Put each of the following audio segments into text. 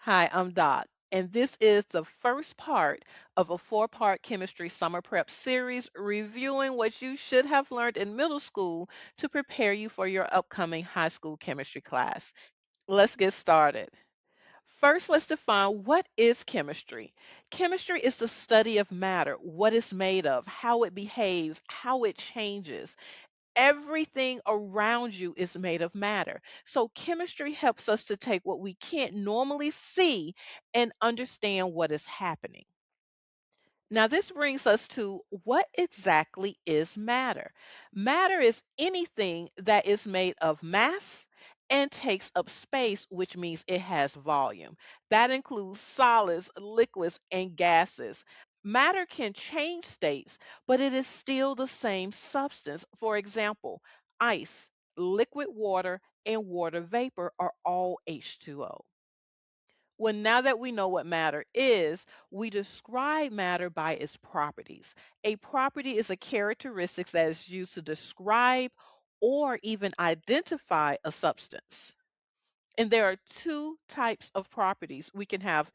Hi, I'm Doc, and this is the first part of a four-part chemistry summer prep series reviewing what you should have learned in middle school to prepare you for your upcoming high school chemistry class. Let's get started. First, let's define what is chemistry. Chemistry is the study of matter, what it's made of, how it behaves, how it changes. Everything around you is made of matter. So, chemistry helps us to take what we can't normally see and understand what is happening. Now, this brings us to what exactly is matter? Matter is anything that is made of mass and takes up space, which means it has volume. That includes solids, liquids, and gases. Matter can change states, but it is still the same substance. For example, ice, liquid water, and water vapor are all H2O. Well, now that we know what matter is, we describe matter by its properties. A property is a characteristic that is used to describe or even identify a substance. And there are two types of properties. We can have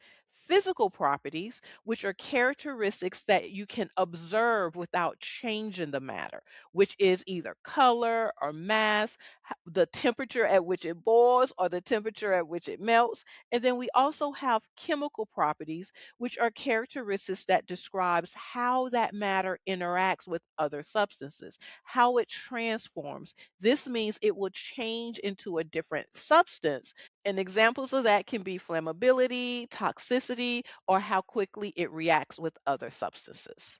physical properties, which are characteristics that you can observe without changing the matter, which is either color or mass, the temperature at which it boils or the temperature at which it melts. And then we also have chemical properties, which are characteristics that describes how that matter interacts with other substances, how it transforms. This means it will change into a different substance, and examples of that can be flammability, toxicity, or how quickly it reacts with other substances.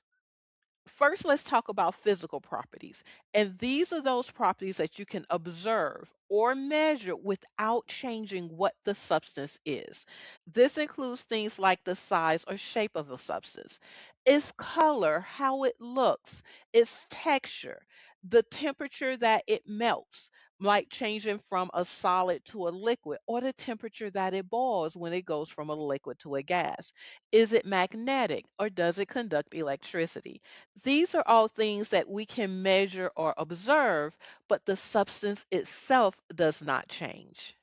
First, let's talk about physical properties. And these are those properties that you can observe or measure without changing what the substance is. This includes things like the size or shape of a substance, its color, how it looks, its texture, the temperature that it melts, like changing from a solid to a liquid, or the temperature that it boils when it goes from a liquid to a gas. Is it magnetic or does it conduct electricity? These are all things that we can measure or observe, but the substance itself does not change.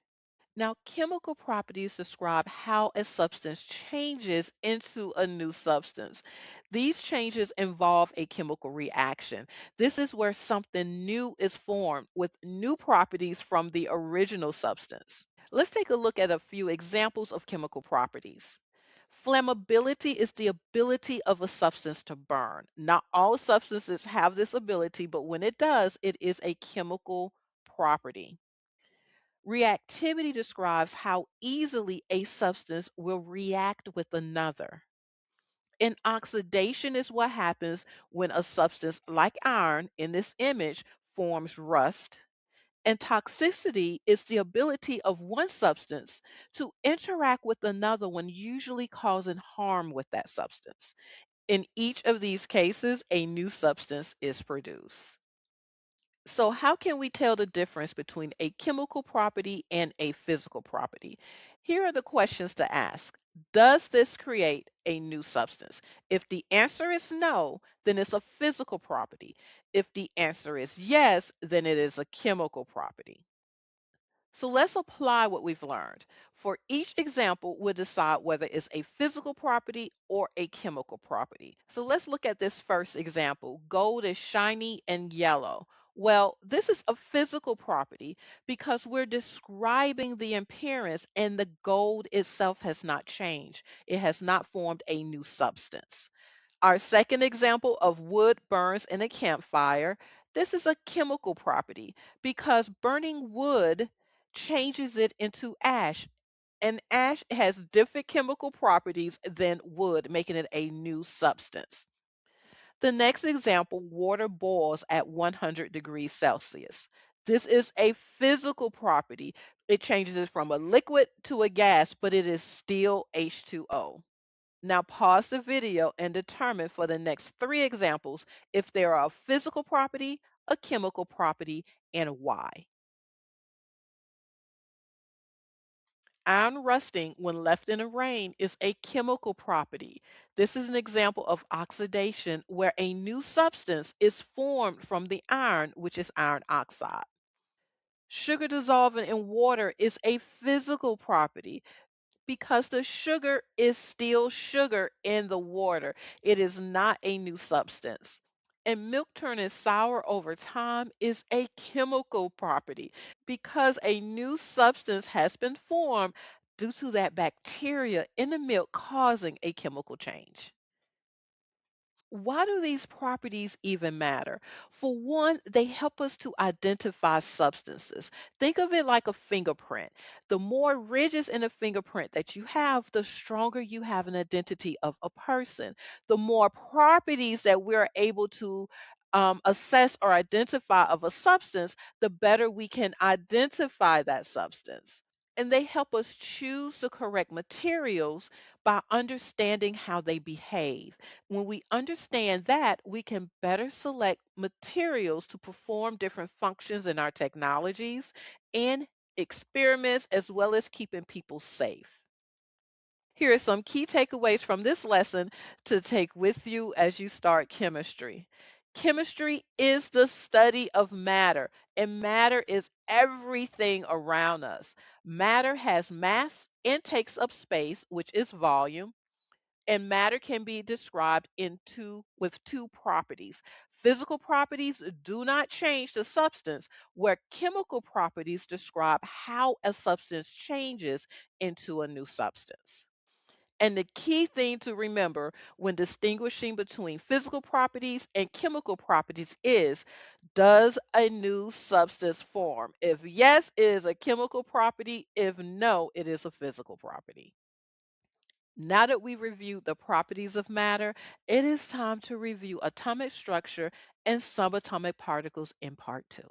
Now, chemical properties describe how a substance changes into a new substance. These changes involve a chemical reaction. This is where something new is formed with new properties from the original substance. Let's take a look at a few examples of chemical properties. Flammability is the ability of a substance to burn. Not all substances have this ability, but when it does, it is a chemical property. Reactivity describes how easily a substance will react with another. And oxidation is what happens when a substance like iron in this image forms rust. And toxicity is the ability of one substance to interact with another one, usually causing harm with that substance. In each of these cases, a new substance is produced. So, how can we tell the difference between a chemical property and a physical property? Here are the questions to ask. Does this create a new substance? If the answer is no, then it's a physical property. If the answer is yes, then it is a chemical property. So let's apply what we've learned. For each example, we'll decide whether it's a physical property or a chemical property. So let's look at this first example. Gold is shiny and yellow. Well, this is a physical property because we're describing the appearance and the gold itself has not changed. It has not formed a new substance. Our second example of wood burns in a campfire. This is a chemical property because burning wood changes it into ash, and ash has different chemical properties than wood, making it a new substance. The next example, water boils at 100 degrees Celsius. This is a physical property. It changes it from a liquid to a gas, but it is still H2O. Now pause the video and determine for the next three examples if they are a physical property, a chemical property, and why. Iron rusting when left in the rain is a chemical property. This is an example of oxidation where a new substance is formed from the iron, which is iron oxide. Sugar dissolving in water is a physical property. Because the sugar is still sugar in the water. It is not a new substance. And milk turning sour over time is a chemical property because a new substance has been formed due to that bacteria in the milk causing a chemical change. Why do these properties even matter? For one, they help us to identify substances. Think of it like a fingerprint. The more ridges in a fingerprint that you have, the stronger you have an identity of a person. The more properties that we're able to assess or identify of a substance, the better we can identify that substance. And they help us choose the correct materials by understanding how they behave. When we understand that, we can better select materials to perform different functions in our technologies and experiments, as well as keeping people safe. Here are some key takeaways from this lesson to take with you as you start chemistry. Chemistry is the study of matter, and matter is everything around us. Matter has mass and takes up space, which is volume, and matter can be described with two properties. Physical properties do not change the substance, where chemical properties describe how a substance changes into a new substance. And the key thing to remember when distinguishing between physical properties and chemical properties is, does a new substance form? If yes, it is a chemical property. If no, it is a physical property. Now that we've reviewed the properties of matter, it is time to review atomic structure and subatomic particles in part two.